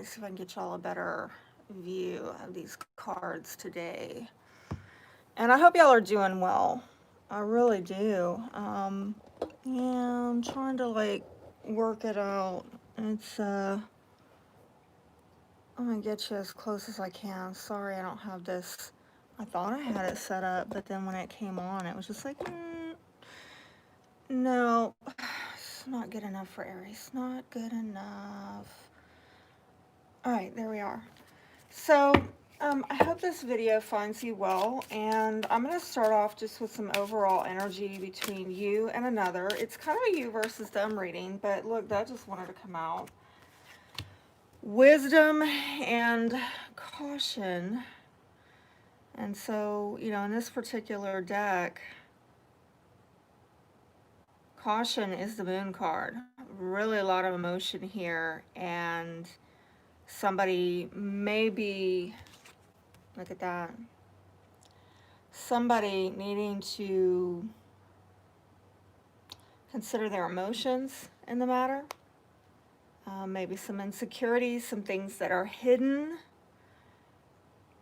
see if I can get y'all a better view of these cards today. And I hope y'all are doing well. I really do. Yeah, I'm trying to like work it out. It's I'm gonna get you as close as I can. Sorry, I don't have this. I thought I had it set up, but then when it came on, it was just like, no, it's not good enough for Aries. Not good enough. All right, there we are. So, I hope this video finds you well, and I'm going to start off just with some overall energy between you and another. It's kind of a you versus them reading, but look, that just wanted to come out. Wisdom and caution. And so, you know, in this particular deck, caution is the moon card. Really a lot of emotion here, and somebody maybe, look at that, somebody needing to consider their emotions in the matter. Maybe some insecurities, some things that are hidden.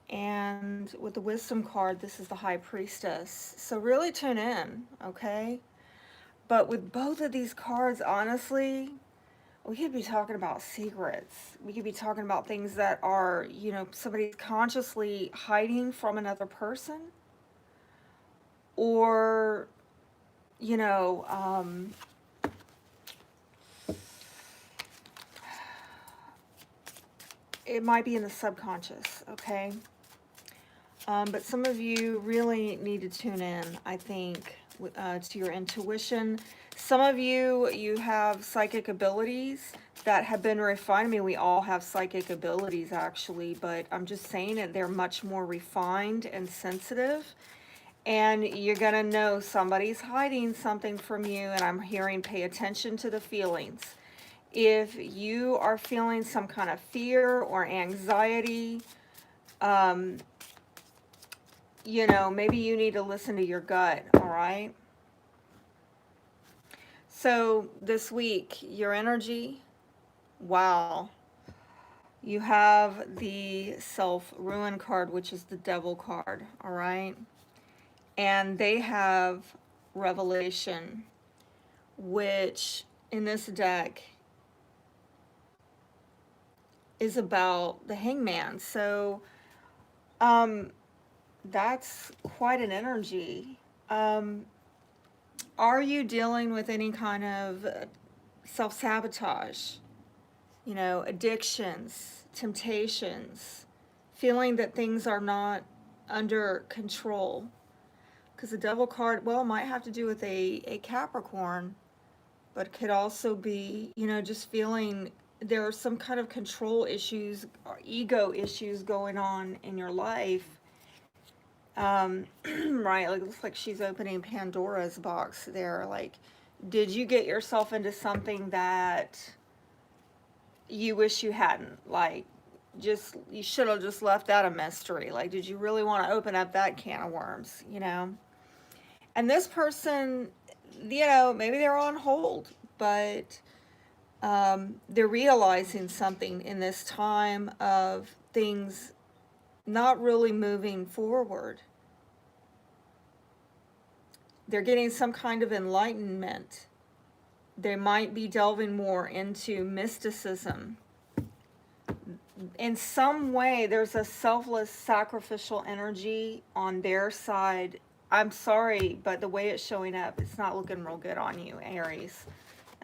And with the wisdom card, this is the high priestess. So really tune in, okay? But with both of these cards, honestly, we could be talking about secrets. We could be talking about things that are, you know, somebody's consciously hiding from another person. Or, you know, it might be in the subconscious, okay? But some of you really need to tune in, I think, to your intuition. Some of you, you have psychic abilities that have been refined. I mean, we all have psychic abilities, actually, but I'm just saying that they're much more refined and sensitive. And you're going to know somebody's hiding something from you, and I'm hearing pay attention to the feelings. If you are feeling some kind of fear or anxiety, you know, maybe you need to listen to your gut, all right? So this week, your energy, wow. You have the self-ruin card, which is the devil card, all right? And they have revelation, which in this deck is about the hangman. So that's quite an energy. Are you dealing with any kind of self-sabotage? You know, addictions, temptations, feeling that things are not under control. Because the devil card, well, might have to do with a Capricorn, but it could also be, you know, just feeling there are some kind of control issues or ego issues going on in your life. Right, like, it looks like she's opening Pandora's box there. Like, did you get yourself into something that you wish you hadn't? Like, just, you should have just left that a mystery. Like, did you really want to open up that can of worms, you know? And this person, you know, maybe they're on hold, but they're realizing something in this time of things not really moving forward. They're getting some kind of enlightenment. They might be delving more into mysticism. In some way, there's a selfless, sacrificial energy on their side. I'm sorry, but the way it's showing up, it's not looking real good on you, Aries.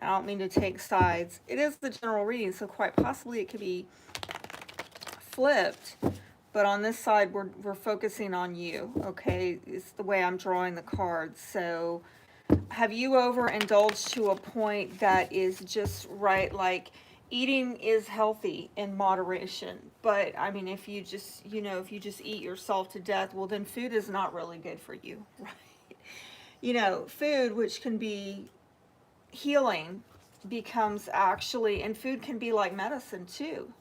I don't mean to take sides. It is the general reading, so quite possibly it could be flipped. But on this side, we're focusing on you, okay? It's the way I'm drawing the cards. So have you overindulged to a point that is just right? Like, eating is healthy in moderation. But, I mean, if you just, you know, if you just eat yourself to death, well, then food is not really good for you, right? You know, food, which can be healing, becomes actually, and food can be like medicine too.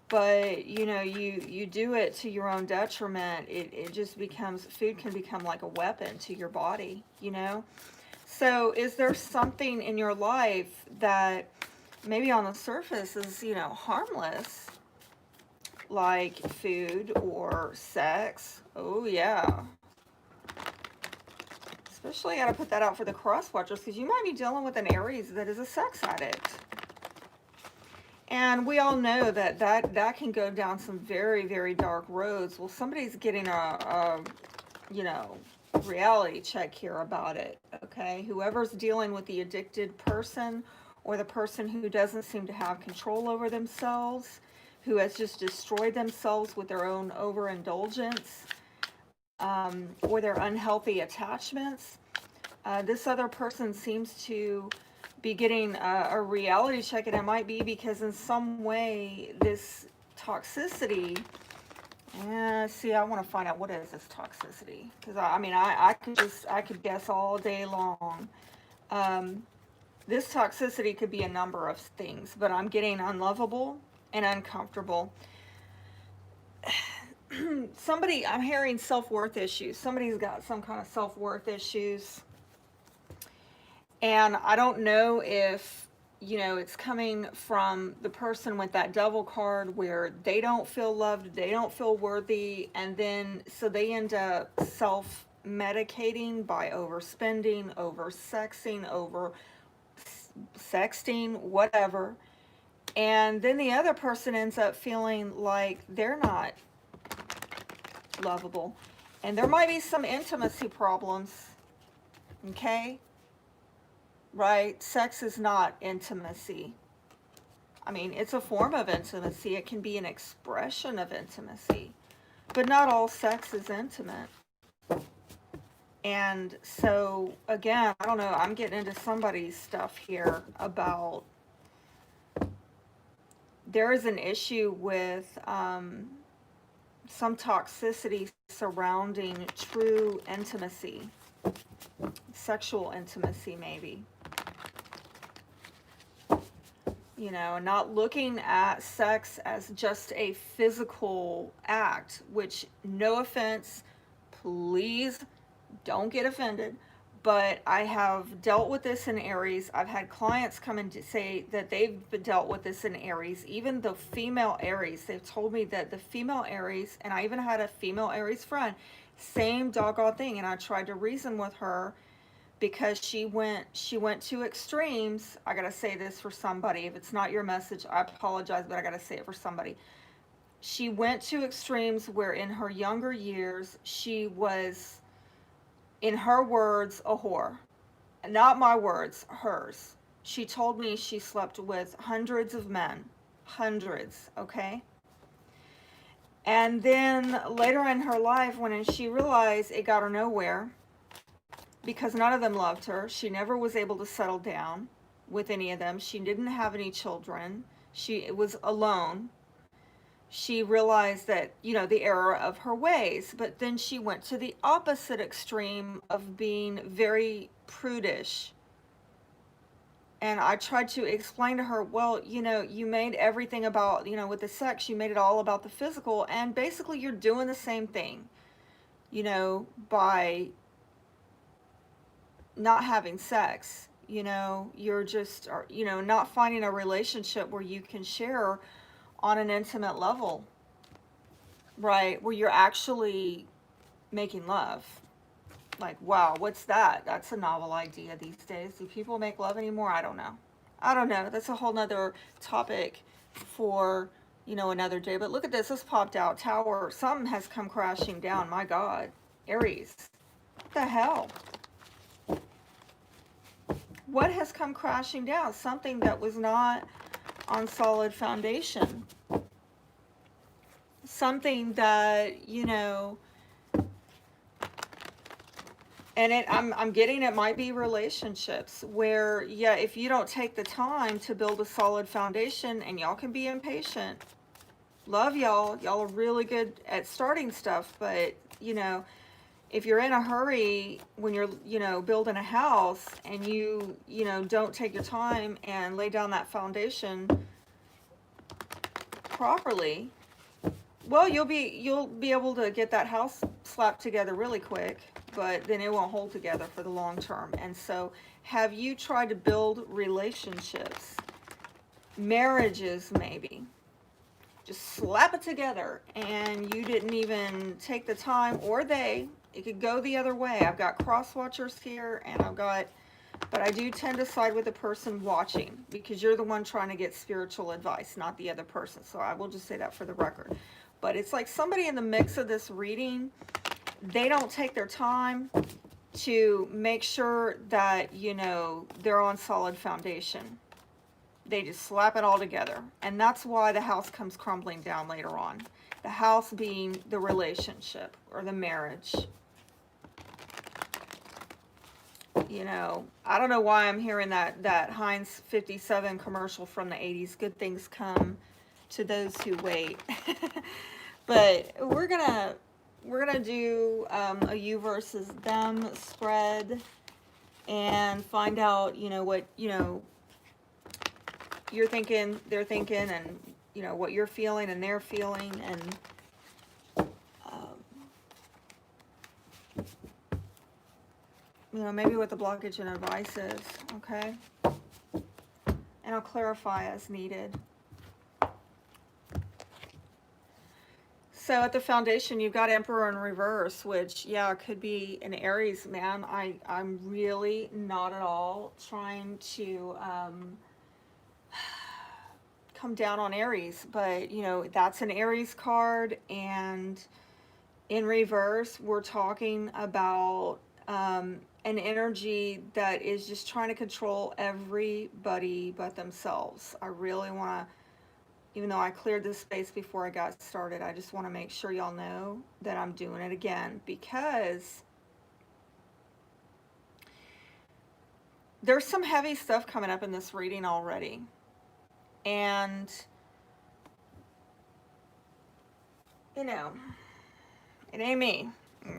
But, you know, you do it to your own detriment. It just becomes, food can become like a weapon to your body, you know? So is there something in your life that maybe on the surface is, you know, harmless, like food or sex. Oh yeah. Especially got to put that out for the cross watchers, because you might be dealing with an Aries that is a sex addict. And we all know that that can go down some very, very dark roads. Well, somebody's getting a you know, reality check here about it, okay? Whoever's dealing with the addicted person, or the person who doesn't seem to have control over themselves, who has just destroyed themselves with their own overindulgence, or their unhealthy attachments. This other person seems to be getting a reality check, and it might be because in some way this toxicity, see, I want to find out what is this toxicity, because I mean I could guess all day long. This toxicity could be a number of things, but I'm getting unlovable and uncomfortable. I'm hearing self-worth issues. Somebody's got some kind of self-worth issues. And I don't know if, you know, it's coming from the person with that devil card where they don't feel loved, they don't feel worthy, and then so they end up self-medicating by overspending, over-sexing, over-sexting, whatever. And then the other person ends up feeling like they're not lovable. And there might be some intimacy problems, okay? Right? Sex is not intimacy. I mean, it's a form of intimacy. It can be an expression of intimacy. But not all sex is intimate. And so, again, I don't know, I'm getting into somebody's stuff here about there is an issue with some toxicity surrounding true intimacy, sexual intimacy maybe. You know, not looking at sex as just a physical act, which, no offense, please don't get offended, but I have dealt with this in Aries. I've had clients come and say that they've dealt with this in Aries. Even the female Aries, they've told me that the female Aries, and I even had a female Aries friend, same doggone thing, and I tried to reason with her, because she went to extremes. I gotta say this for somebody. If it's not your message, I apologize, but I gotta say it for somebody. She went to extremes where in her younger years, she was, in her words, a whore. Not my words, hers. She told me she slept with hundreds of men. Hundreds, okay? And then later in her life, when she realized it got her nowhere, because none of them loved her. She never was able to settle down with any of them. She didn't have any children. She was alone. She realized that, you know, the error of her ways. But then she went to the opposite extreme of being very prudish. And I tried to explain to her, well, you know, you made everything about, you know, with the sex, you made it all about the physical. And basically you're doing the same thing, you know, by not having sex. You know, you're just, you know, not finding a relationship where you can share on an intimate level, right? Where you're actually making love. Like, wow, what's that? That's a novel idea these days. Do people make love anymore? I don't know. I don't know. That's a whole nother topic for, you know, another day. But look at this. This popped out. Tower. Something has come crashing down. My God. Aries. What the hell? What has come crashing down? Something that was not on solid foundation. Something that, you know, and I'm getting it might be relationships where, yeah, if you don't take the time to build a solid foundation, and y'all can be impatient. Love y'all. Y'all are really good at starting stuff, but, you know, if you're in a hurry when you're, you know, building a house, and you know, don't take your time and lay down that foundation properly, well, you'll be able to get that house slapped together really quick, but then it won't hold together for the long term. And so, have you tried to build relationships, marriages maybe? just slap it together, and you didn't even take the time, or it could go the other way. I've got cross watchers here, and but I do tend to side with the person watching, because you're the one trying to get spiritual advice, not the other person. So I will just say that for the record. But it's like somebody in the mix of this reading, they don't take their time to make sure that, they're on solid foundation. They just slap it all together. And that's why the house comes crumbling down later on. The house being the relationship or the marriage. I don't know why I'm hearing that Heinz 57 commercial from the 80s. Good things come to those who wait. But we're gonna do a you versus them spread and find out, what you're thinking, they're thinking, and what you're feeling and they're feeling, and maybe what the blockage and advice is, okay? And I'll clarify as needed. So at the foundation, you've got Emperor in reverse, which, yeah, could be an Aries, man. I'm really not at all trying to come down on Aries, but, that's an Aries card, and in reverse, we're talking about an energy that is just trying to control everybody but themselves. I really want to, even though I cleared this space before I got started, I just want to make sure y'all know that I'm doing it again, because there's some heavy stuff coming up in this reading already. And, it ain't me,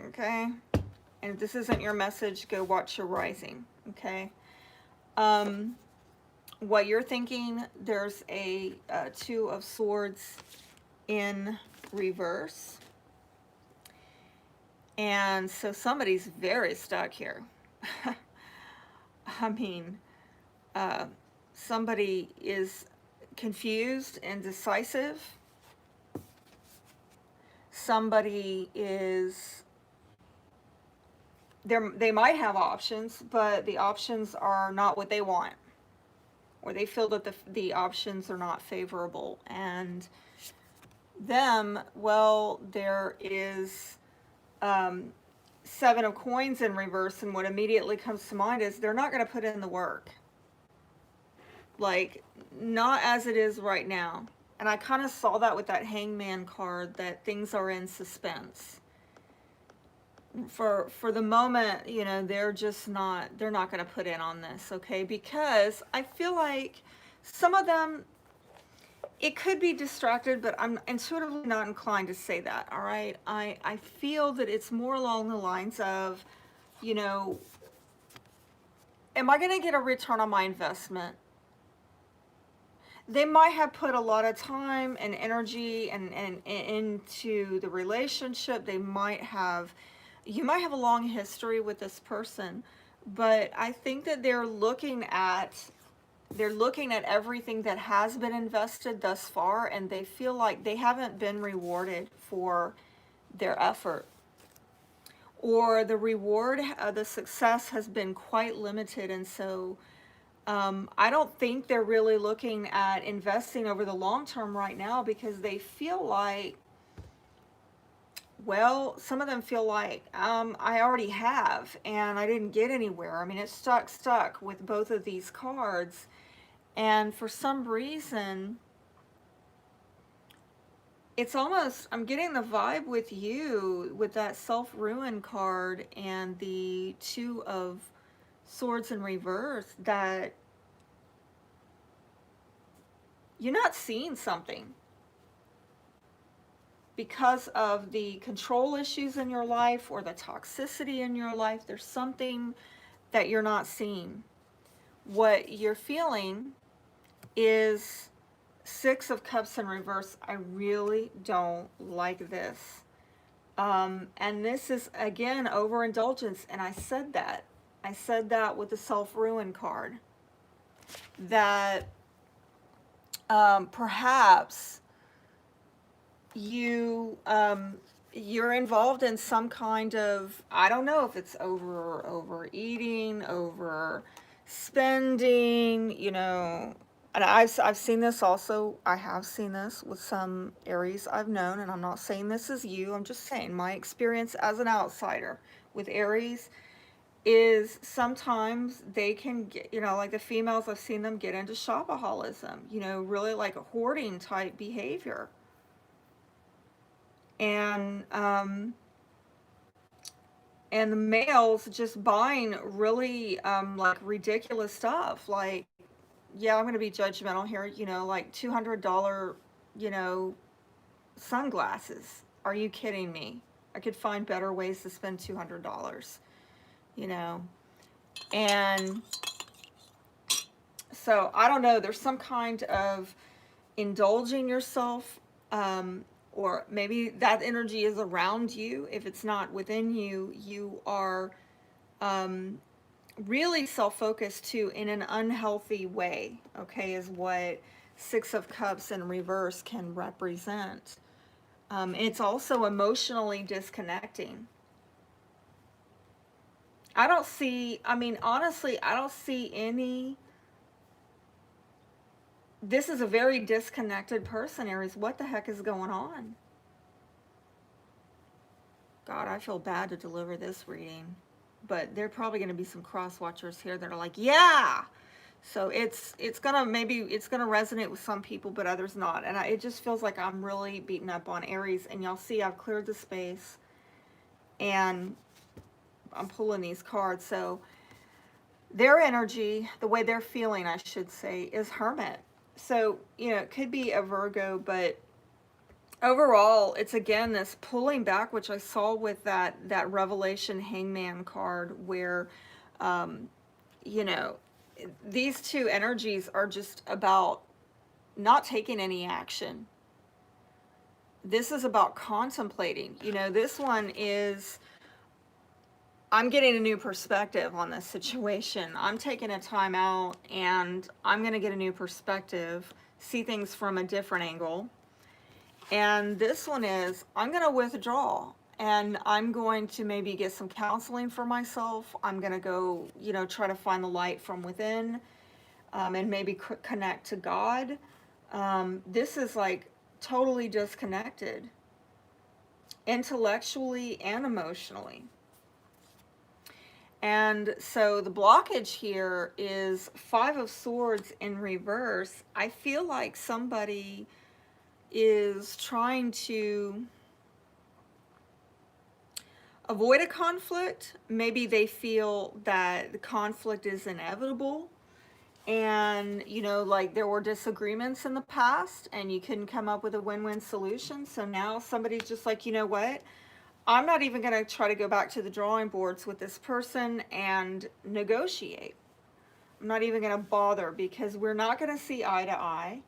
okay? And if this isn't your message, go watch your rising, okay? What you're thinking, there's a Two of Swords in reverse. And so somebody's very stuck here. I mean, somebody is confused and indecisive. Somebody is... They might have options, but the options are not what they want, or they feel that the options are not favorable. And them, well, there is Seven of Coins in reverse, and what immediately comes to mind is they're not going to put in the work, like, not as it is right now. And I kind of saw that with that Hangman card, that things are in suspense. For the moment, they're not going to put in on this, okay? Because I feel like some of them, it could be distracted, but I'm intuitively not inclined to say that, all right? I feel that it's more along the lines of, am I going to get a return on my investment? They might have put a lot of time and energy and into the relationship. You might have a long history with this person, but I think that they're looking at everything that has been invested thus far, and they feel like they haven't been rewarded for their effort, or the reward, the success has been quite limited. And so I don't think they're really looking at investing over the long term right now, because they feel like, well, some of them feel like, I already have, and I didn't get anywhere. I mean, it's stuck with both of these cards. And for some reason, it's almost, I'm getting the vibe with you, with that self-ruin card and the Two of Swords in reverse, that you're not seeing something. Because of the control issues in your life or the toxicity in your life, there's something that you're not seeing. What you're feeling is Six of Cups in reverse. I really don't like this. And this is, again, overindulgence. And I said that. I said that with the self-ruin card. That perhaps you you're involved in some kind of, I don't know if it's overeating, over spending, you know. And I've seen this also. I have seen this with some Aries I've known, and I'm not saying this is you. I'm just saying my experience as an outsider with Aries is sometimes they can get, you know, like the females, I've seen them get into shopaholism, you know, really like a hoarding type behavior. And and the males just buying really like ridiculous stuff, like, yeah, I'm going to be judgmental here, you know, like $200, you know, sunglasses. Are you kidding me? I could find better ways to spend $200, you know. And so I don't know, there's some kind of indulging yourself, or maybe that energy is around you. If it's not within you, you are really self-focused too in an unhealthy way, okay, is what Six of Cups in reverse can represent. It's also emotionally disconnecting. I don't see, I mean, honestly, I don't see any. This is a very disconnected person, Aries. What the heck is going on? God, I feel bad to deliver this reading, but there are probably going to be some cross watchers here that are like, yeah. So it's gonna, maybe it's gonna resonate with some people, but others not. And it just feels like I'm really beating up on Aries. And y'all see, I've cleared the space, and I'm pulling these cards. So their energy, the way they're feeling, I should say, is Hermit. So, you know, it could be a Virgo, but overall, it's again this pulling back, which I saw with that Revelation Hangman card, where, you know, these two energies are just about not taking any action. This is about contemplating. You know, this one is, I'm getting a new perspective on this situation. I'm taking a time out and I'm going to get a new perspective, see things from a different angle. And this one is, I'm going to withdraw and I'm going to maybe get some counseling for myself. I'm going to go, you know, try to find the light from within, and maybe connect to God. This is like totally disconnected intellectually and emotionally. And so the blockage here is Five of Swords in reverse. I feel like somebody is trying to avoid a conflict. Maybe they feel that the conflict is inevitable, and, you know, like there were disagreements in the past and you couldn't come up with a win-win solution. So now somebody's just like, you know what? I'm not even going to try to go back to the drawing boards with this person and negotiate. I'm not even going to bother because we're not going to see eye to eye.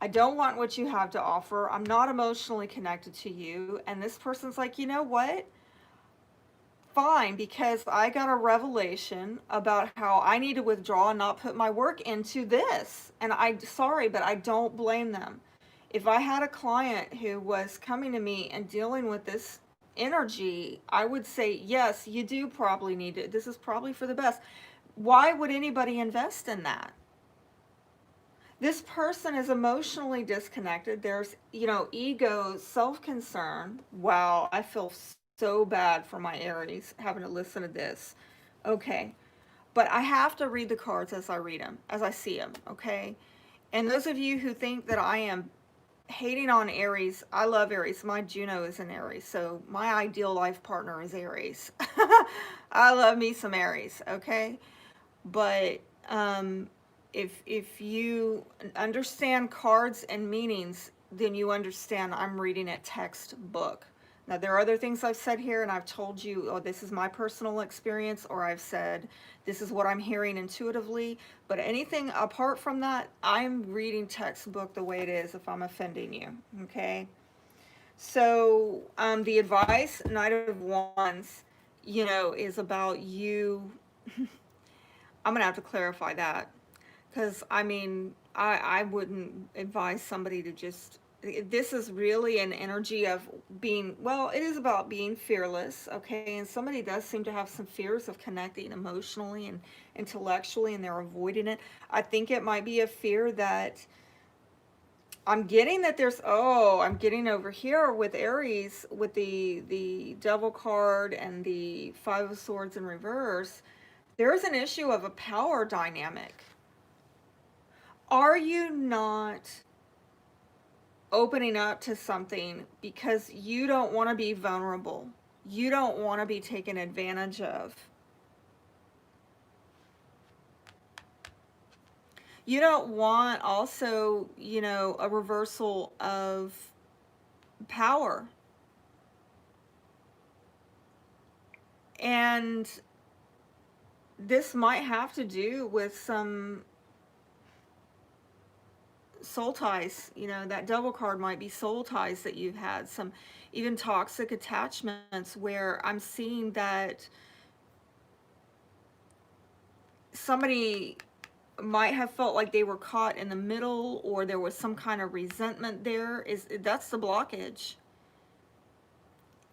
I don't want what you have to offer. I'm not emotionally connected to you. And this person's like, you know what? Fine, because I got a revelation about how I need to withdraw and not put my work into this. And sorry, but I don't blame them. If I had a client who was coming to me and dealing with this energy, I would say, yes, you do probably need it. This is probably for the best. Why would anybody invest in that? This person is emotionally disconnected. There's, you know, ego, self-concern. Wow, I feel so bad for my Aries having to listen to this. Okay, but I have to read the cards as I read them, as I see them, okay? And those of you who think that I am hating on Aries, I love Aries. My Juno is an Aries, so my ideal life partner is Aries. I love me some Aries, okay? But if you understand cards and meanings, then you understand I'm reading a textbook. Now, there are other things I've said here, and I've told you, oh, this is my personal experience, or I've said, this is what I'm hearing intuitively. But anything apart from that, I'm reading textbook the way it is if I'm offending you, okay? So the advice, Knight of Wands, you know, is about you. I'm going to have to clarify that. Because, I mean, I wouldn't advise somebody to just this is really an energy of being, well, it is about being fearless, okay? And somebody does seem to have some fears of connecting emotionally and intellectually, and they're avoiding it. I think it might be a fear that I'm getting that there's, oh, I'm getting over here with Aries, with the Devil card and the Five of Swords in reverse. There's an issue of a power dynamic. Are you not opening up to something because you don't want to be vulnerable? You don't want to be taken advantage of. You don't want also, you know, a reversal of power. And this might have to do with some soul ties. You know, that Devil card might be soul ties that you've had, some even toxic attachments where I'm seeing that somebody might have felt like they were caught in the middle, or there was some kind of resentment there. That's the blockage.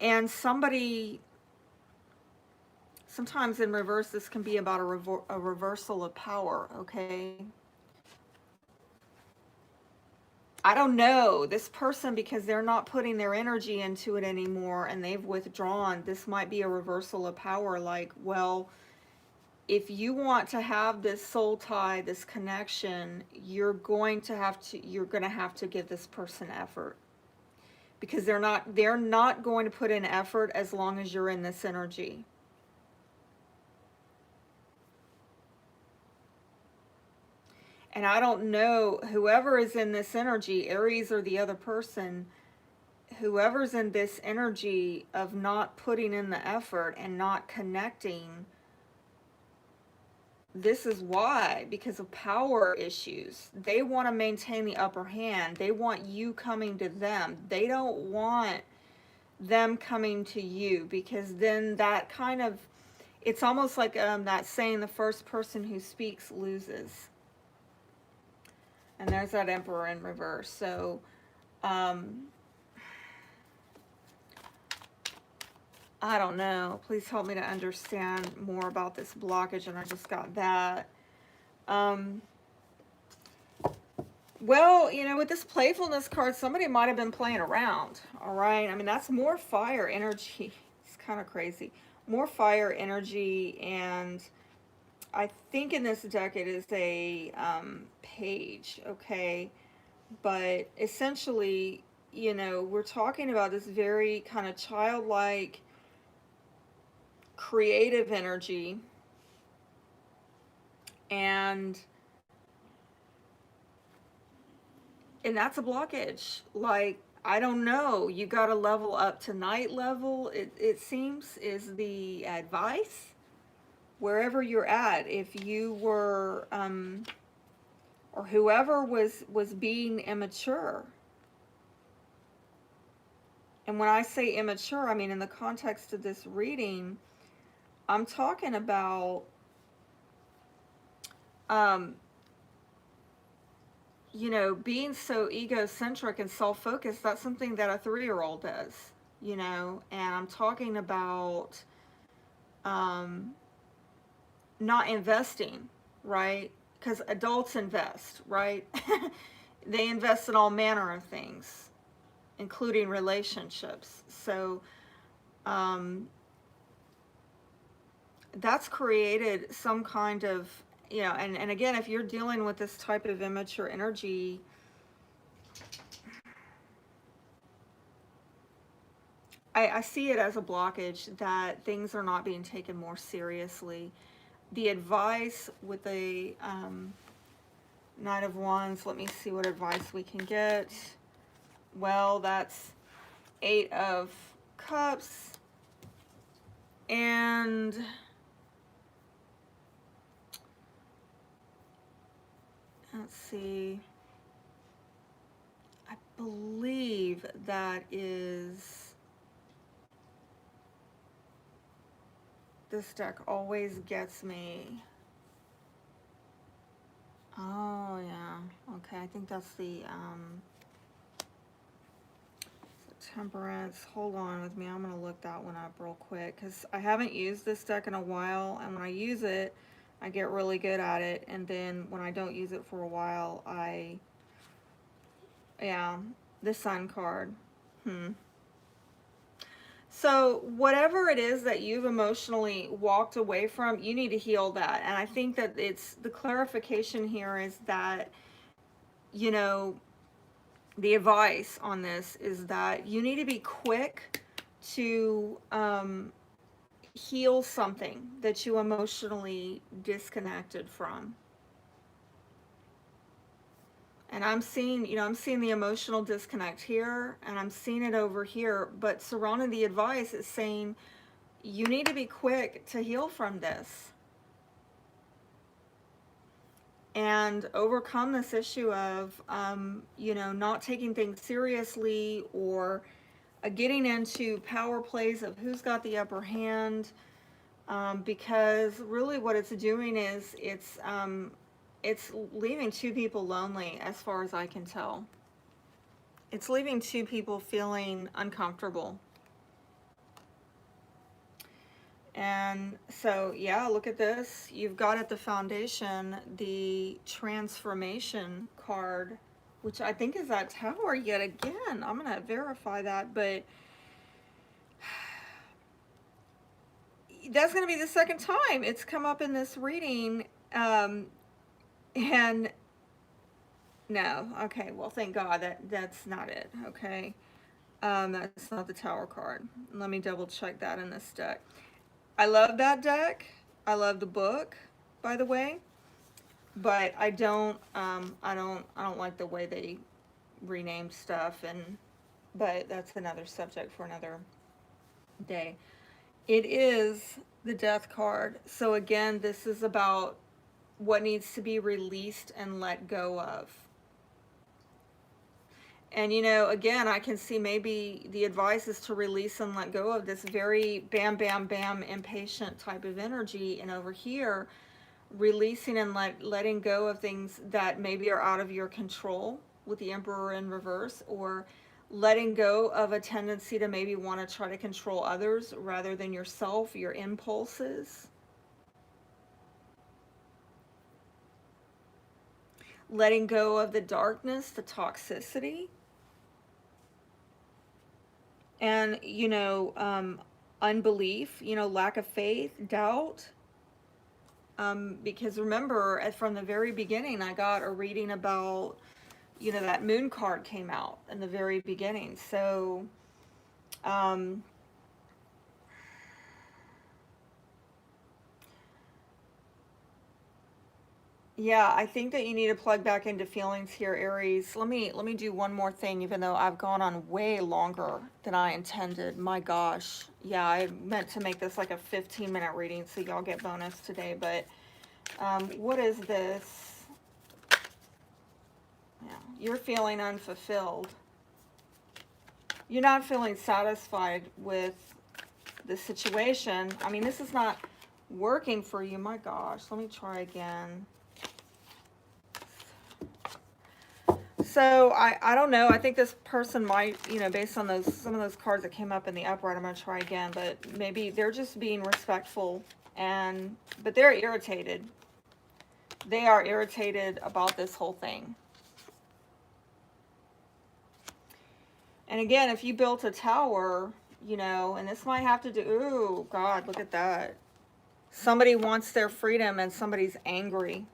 And somebody, sometimes in reverse, this can be about a reversal of power, okay? I don't know, this person, because they're not putting their energy into it anymore and they've withdrawn, this might be a reversal of power. Like, well, if you want to have this soul tie, this connection, you're going to have to give this person effort, because they're not going to put in effort as long as you're in this energy. And I don't know, whoever is in this energy, Aries or the other person, whoever's in this energy of not putting in the effort and not connecting, this is why, because of power issues. They want to maintain the upper hand. They want you coming to them. They don't want them coming to you, because then that kind of, it's almost like that saying, the first person who speaks loses. And there's that Emperor in reverse. So I don't know. Please help me to understand more about this blockage. And I just got that. Well, you know, with this playfulness card, somebody might have been playing around. All right. I mean, that's more fire energy. It's kind of crazy. More fire energy. And I think in this deck it is a page. Okay. But essentially, you know, we're talking about this very kind of childlike, creative energy, and that's a blockage. Like, I don't know, you got to level up to night level, it seems, is the advice wherever you're at. If you were or whoever was being immature, and when I say immature, I mean in the context of this reading, I'm talking about you know, being so egocentric and self-focused. That's something that a 3-year-old does, you know. And I'm talking about not investing, right? Because adults invest, right? They invest in all manner of things, including relationships. So that's created some kind of, you know, and again, if you're dealing with this type of immature energy, I see it as a blockage, that things are not being taken more seriously. The advice with the Knight of Wands, let me see what advice we can get. Well, that's 8 of Cups, and let's see, I believe that is, this deck always gets me. Oh yeah, okay, I think that's the Temperance. Hold on with me. I'm going to look that one up real quick because I haven't used this deck in a while. And when I use it, I get really good at it. And then when I don't use it for a while, yeah, the Sun card. So whatever it is that you've emotionally walked away from, you need to heal that. And I think that it's the clarification here is that, you know, the advice on this is that you need to be quick to heal something that you emotionally disconnected from. And I'm seeing, you know, I'm seeing the emotional disconnect here, and I'm seeing it over here, but surrounding the advice is saying you need to be quick to heal from this and overcome this issue of, you know, not taking things seriously or getting into power plays of who's got the upper hand, because really what it's doing is it's leaving two people lonely, as far as I can tell. It's leaving two people feeling uncomfortable. And so, yeah, look at this. You've got at the foundation the transformation card, which I think is that Tower yet again. I'm going to verify that, but that's going to be the second time it's come up in this reading. And no, okay, well, thank God that's not it, okay? That's not the Tower card. Let me double check that in this deck. I love that deck. I love the book, by the way, but I don't like the way they renamed stuff, but that's another subject for another day. It is the Death card. So again, this is about what needs to be released and let go of. And, you know, again, I can see maybe the advice is to release and let go of this very bam, bam, bam, impatient type of energy. And over here, releasing and letting go of things that maybe are out of your control with the Emperor in reverse, or letting go of a tendency to maybe want to try to control others rather than yourself, your impulses. Letting go of the darkness, the toxicity. And, you know, unbelief, you know, lack of faith, doubt. Because remember, from the very beginning, I got a reading about, you know, that moon card came out in the very beginning. So, yeah, I think that you need to plug back into feelings here, Aries. Let me do one more thing, even though I've gone on way longer than I intended. My gosh. Yeah, I meant to make this like a 15-minute reading, so y'all get bonus today. But what is this? Yeah, you're feeling unfulfilled. You're not feeling satisfied with the situation. I mean, this is not working for you. My gosh, let me try again. So I don't know. I think this person might, you know, based on some of those cards that came up in the upright, I'm going to try again, but maybe they're just being respectful, but they're irritated. They are irritated about this whole thing. And again, if you built a tower, you know, and this might have to do, ooh, God, look at that. Somebody wants their freedom and somebody's angry.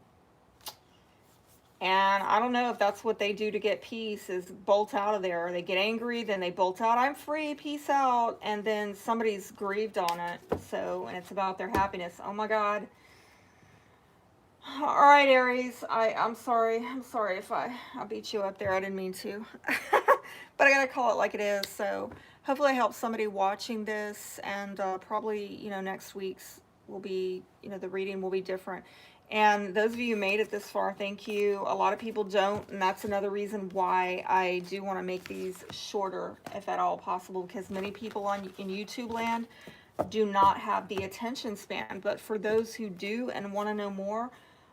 And I don't know if that's what they do to get peace, is bolt out of there. They get angry, then they bolt out, I'm free, peace out. And then somebody's grieved on it. So, and it's about their happiness. Oh my God. All right, Aries, I'm sorry. I'm sorry if I beat you up there. I didn't mean to. But I got to call it like it is. So hopefully I help somebody watching this. And probably, you know, next week's will be, you know, the reading will be different. And those of you who made it this far, thank you. A lot of people don't, and that's another reason why I do want to make these shorter, if at all possible, because many people in YouTube land do not have the attention span. But for those who do and want to know more,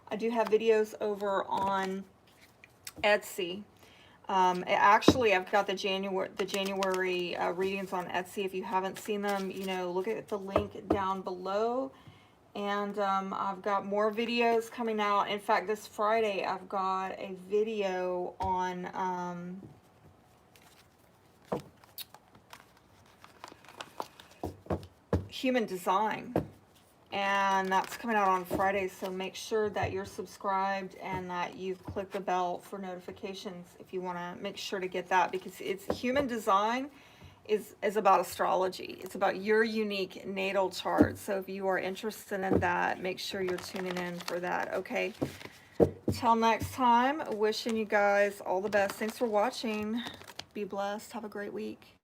I do have videos over on Etsy. Actually, I've got the January readings on Etsy. If you haven't seen them, you know, look at the link down below. And I've got more videos coming out. In fact, this Friday, I've got a video on human design. And that's coming out on Friday, so make sure that you're subscribed and that you've clicked the bell for notifications if you want to make sure to get that, because it's human design is about astrology. It's about your unique natal chart. So if you are interested in that, make sure you're tuning in for that, okay? Till next time, wishing you guys all the best. Thanks for watching. Be blessed. Have a great week.